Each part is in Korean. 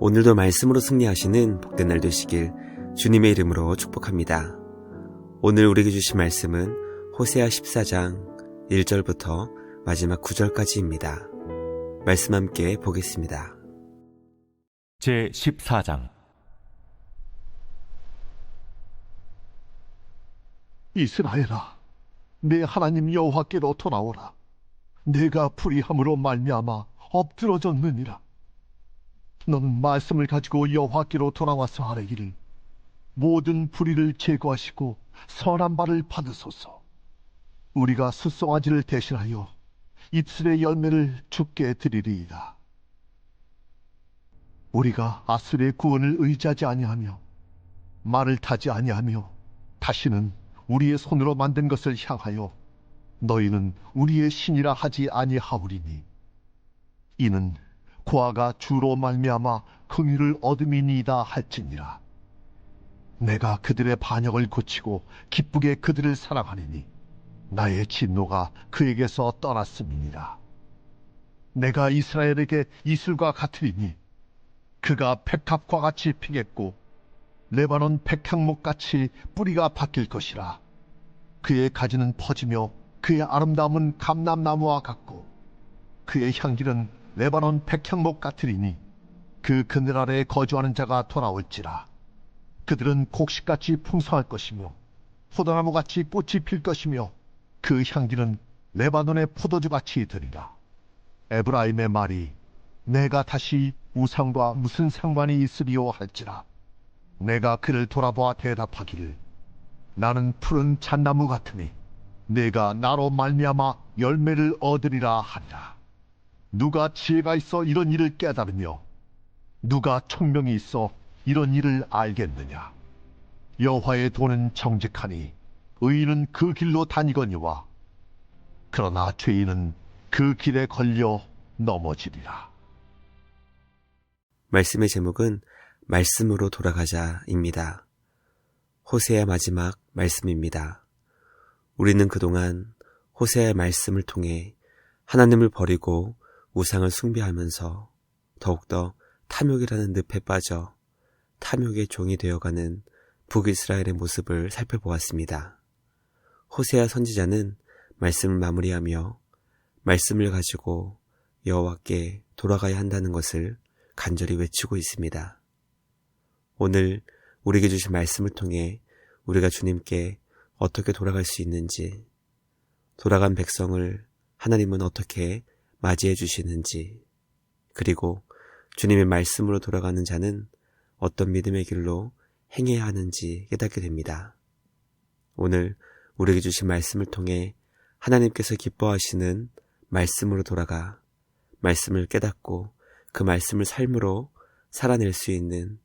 오늘도 말씀으로 승리하시는 복된 날 되시길 주님의 이름으로 축복합니다. 오늘 우리에게 주신 말씀은 호세아 14장 1절부터 마지막 9절까지입니다. 말씀 함께 보겠습니다. 제14장. 이스라엘아, 내 하나님 여호와께로 돌아오라. 내가 불의함으로 말미암아 엎드러졌느니라. 너는 말씀을 가지고 여호와께로 돌아와서 아뢰기를, 모든 불의를 제거하시고 선한 바를 받으소서. 우리가 숫송아지를 대신하여 입술의 열매를 주께 드리리이다. 우리가 아수르의 구원을 의지하지 아니하며 말을 타지 아니하며 다시는 우리의 손으로 만든 것을 향하여 너희는 우리의 신이라 하지 아니하오리니, 이는 고아가 주로 말미암아 긍휼을 얻음이니이다 할지니라. 내가 그들의 반역을 고치고 기쁘게 그들을 사랑하리니 나의 진노가 그에게서 떠났음이니라. 내가 이스라엘에게 이슬과 같으리니 그가 백합과 같이 피겠고 레바논 백향목같이 뿌리가 바뀔 것이라. 그의 가지는 퍼지며 그의 아름다움은 감람나무와 같고 그의 향기는 레바논 백향목 같으리니 그 그늘 아래에 거주하는 자가 돌아올지라. 그들은 곡식같이 풍성할 것이며 포도나무같이 꽃이 필 것이며 그 향기는 레바논의 포도주같이 되리라. 에브라임의 말이 내가 다시 우상과 무슨 상관이 있으리요 할지라. 내가 그를 돌아보아 대답하기를, 나는 푸른 잣나무 같으니 내가 나로 말미암아 열매를 얻으리라 하리라. 누가 지혜가 있어 이런 일을 깨달으며 누가 총명이 있어 이런 일을 알겠느냐. 여호와의 도는 정직하니 의인은 그 길로 다니거니와 그러나 죄인은 그 길에 걸려 넘어지리라. 말씀의 제목은 말씀으로 돌아가자입니다. 호세아 마지막 말씀입니다. 우리는 그동안 호세아의 말씀을 통해 하나님을 버리고 우상을 숭배하면서 더욱더 탐욕이라는 늪에 빠져 탐욕의 종이 되어가는 북이스라엘의 모습을 살펴보았습니다. 호세아 선지자는 말씀을 마무리하며 말씀을 가지고 여호와께 돌아가야 한다는 것을 간절히 외치고 있습니다. 오늘 우리에게 주신 말씀을 통해 우리가 주님께 어떻게 돌아갈 수 있는지, 돌아간 백성을 하나님은 어떻게 맞이해 주시는지, 그리고 주님의 말씀으로 돌아가는 자는 어떤 믿음의 길로 행해야 하는지 깨닫게 됩니다. 오늘 우리에게 주신 말씀을 통해 하나님께서 기뻐하시는 말씀으로 돌아가 말씀을 깨닫고 그 말씀을 삶으로 살아낼 수 있는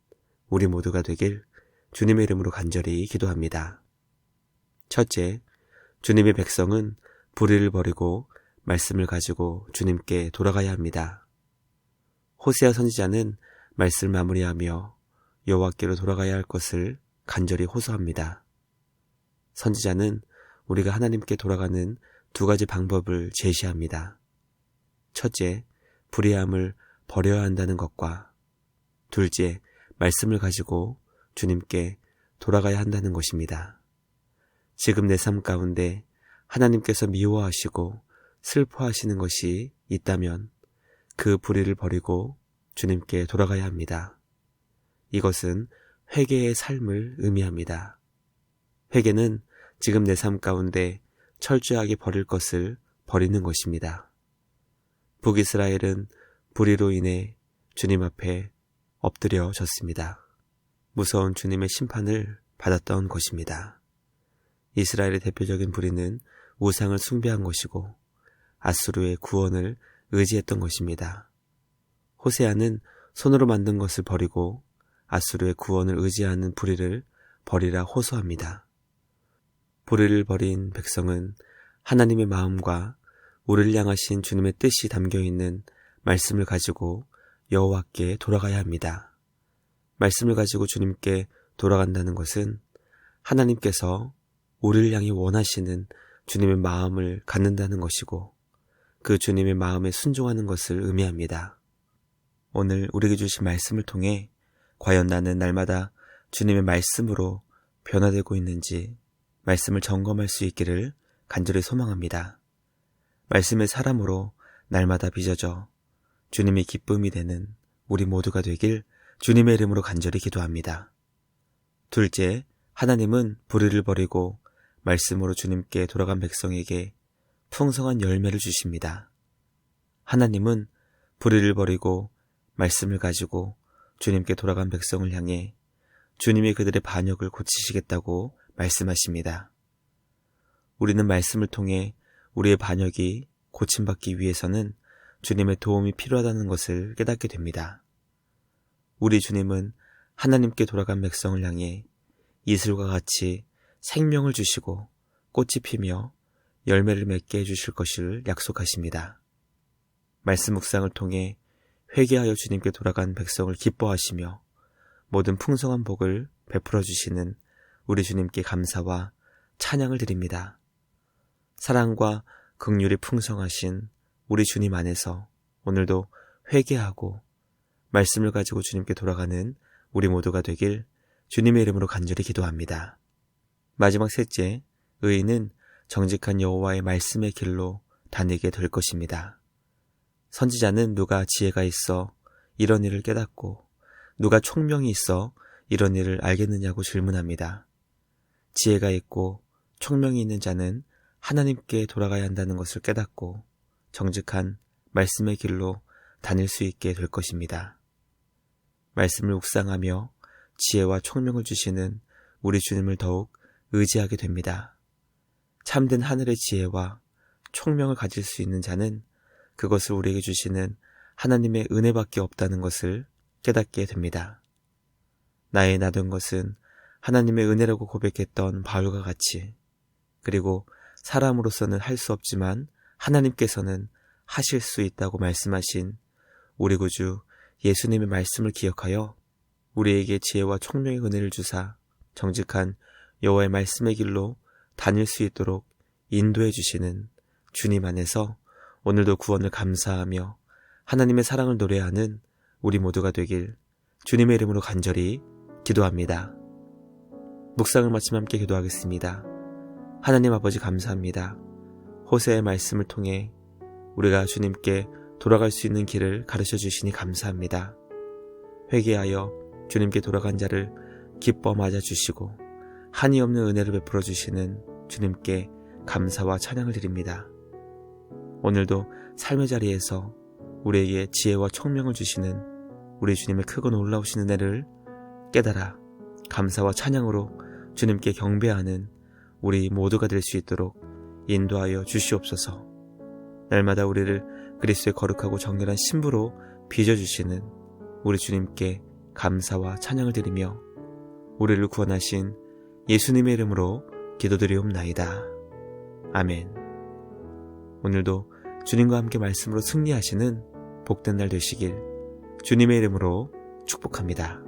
우리 모두가 되길 주님의 이름으로 간절히 기도합니다. 첫째, 주님의 백성은 불의를 버리고 말씀을 가지고 주님께 돌아가야 합니다. 호세아 선지자는 말씀을 마무리하며 여호와께로 돌아가야 할 것을 간절히 호소합니다. 선지자는 우리가 하나님께 돌아가는 두 가지 방법을 제시합니다. 첫째, 불의함을 버려야 한다는 것과 둘째, 말씀을 가지고 주님께 돌아가야 한다는 것입니다. 지금 내 삶 가운데 하나님께서 미워하시고 슬퍼하시는 것이 있다면 그 불의를 버리고 주님께 돌아가야 합니다. 이것은 회개의 삶을 의미합니다. 회개는 지금 내 삶 가운데 철저하게 버릴 것을 버리는 것입니다. 북이스라엘은 불의로 인해 주님 앞에 엎드려졌습니다. 무서운 주님의 심판을 받았던 것입니다. 이스라엘의 대표적인 불의는 우상을 숭배한 것이고 아수르의 구원을 의지했던 것입니다. 호세아는 손으로 만든 것을 버리고 아수르의 구원을 의지하는 불의를 버리라 호소합니다. 불의를 버린 백성은 하나님의 마음과 우리를 향하신 주님의 뜻이 담겨있는 말씀을 가지고 여호와께 돌아가야 합니다. 말씀을 가지고 주님께 돌아간다는 것은 하나님께서 우리를 향해 원하시는 주님의 마음을 갖는다는 것이고 그 주님의 마음에 순종하는 것을 의미합니다. 오늘 우리에게 주신 말씀을 통해 과연 나는 날마다 주님의 말씀으로 변화되고 있는지 말씀을 점검할 수 있기를 간절히 소망합니다. 말씀의 사람으로 날마다 빚어져 주님의 기쁨이 되는 우리 모두가 되길 주님의 이름으로 간절히 기도합니다. 둘째, 하나님은 불의를 버리고 말씀으로 주님께 돌아간 백성에게 풍성한 열매를 주십니다. 하나님은 불의를 버리고 말씀을 가지고 주님께 돌아간 백성을 향해 주님이 그들의 반역을 고치시겠다고 말씀하십니다. 우리는 말씀을 통해 우리의 반역이 고침받기 위해서는 주님의 도움이 필요하다는 것을 깨닫게 됩니다. 우리 주님은 하나님께 돌아간 백성을 향해 이슬과 같이 생명을 주시고 꽃이 피며 열매를 맺게 해주실 것을 약속하십니다. 말씀 묵상을 통해 회개하여 주님께 돌아간 백성을 기뻐하시며 모든 풍성한 복을 베풀어 주시는 우리 주님께 감사와 찬양을 드립니다. 사랑과 긍휼이 풍성하신 우리 주님 안에서 오늘도 회개하고 말씀을 가지고 주님께 돌아가는 우리 모두가 되길 주님의 이름으로 간절히 기도합니다. 마지막 셋째, 의인은 정직한 여호와의 말씀의 길로 다니게 될 것입니다. 선지자는 누가 지혜가 있어 이런 일을 깨닫고 누가 총명이 있어 이런 일을 알겠느냐고 질문합니다. 지혜가 있고 총명이 있는 자는 하나님께 돌아가야 한다는 것을 깨닫고 정직한 말씀의 길로 다닐 수 있게 될 것입니다. 말씀을 묵상하며 지혜와 총명을 주시는 우리 주님을 더욱 의지하게 됩니다. 참된 하늘의 지혜와 총명을 가질 수 있는 자는 그것을 우리에게 주시는 하나님의 은혜밖에 없다는 것을 깨닫게 됩니다. 나의 나된 것은 하나님의 은혜라고 고백했던 바울과 같이, 그리고 사람으로서는 할 수 없지만 하나님께서는 하실 수 있다고 말씀하신 우리 구주 예수님의 말씀을 기억하여 우리에게 지혜와 총명의 은혜를 주사 정직한 여호와의 말씀의 길로 다닐 수 있도록 인도해 주시는 주님 안에서 오늘도 구원을 감사하며 하나님의 사랑을 노래하는 우리 모두가 되길 주님의 이름으로 간절히 기도합니다. 묵상을 마치며 함께 기도하겠습니다. 하나님 아버지 감사합니다. 호세의 말씀을 통해 우리가 주님께 돌아갈 수 있는 길을 가르쳐 주시니 감사합니다. 회개하여 주님께 돌아간 자를 기뻐 맞아주시고 한이 없는 은혜를 베풀어 주시는 주님께 감사와 찬양을 드립니다. 오늘도 삶의 자리에서 우리에게 지혜와 총명을 주시는 우리 주님의 크고 놀라우신 은혜를 깨달아 감사와 찬양으로 주님께 경배하는 우리 모두가 될 수 있도록 인도하여 주시옵소서. 날마다 우리를 그리스도의 거룩하고 정결한 신부로 빚어주시는 우리 주님께 감사와 찬양을 드리며 우리를 구원하신 예수님의 이름으로 기도드리옵나이다. 아멘. 오늘도 주님과 함께 말씀으로 승리하시는 복된 날 되시길 주님의 이름으로 축복합니다.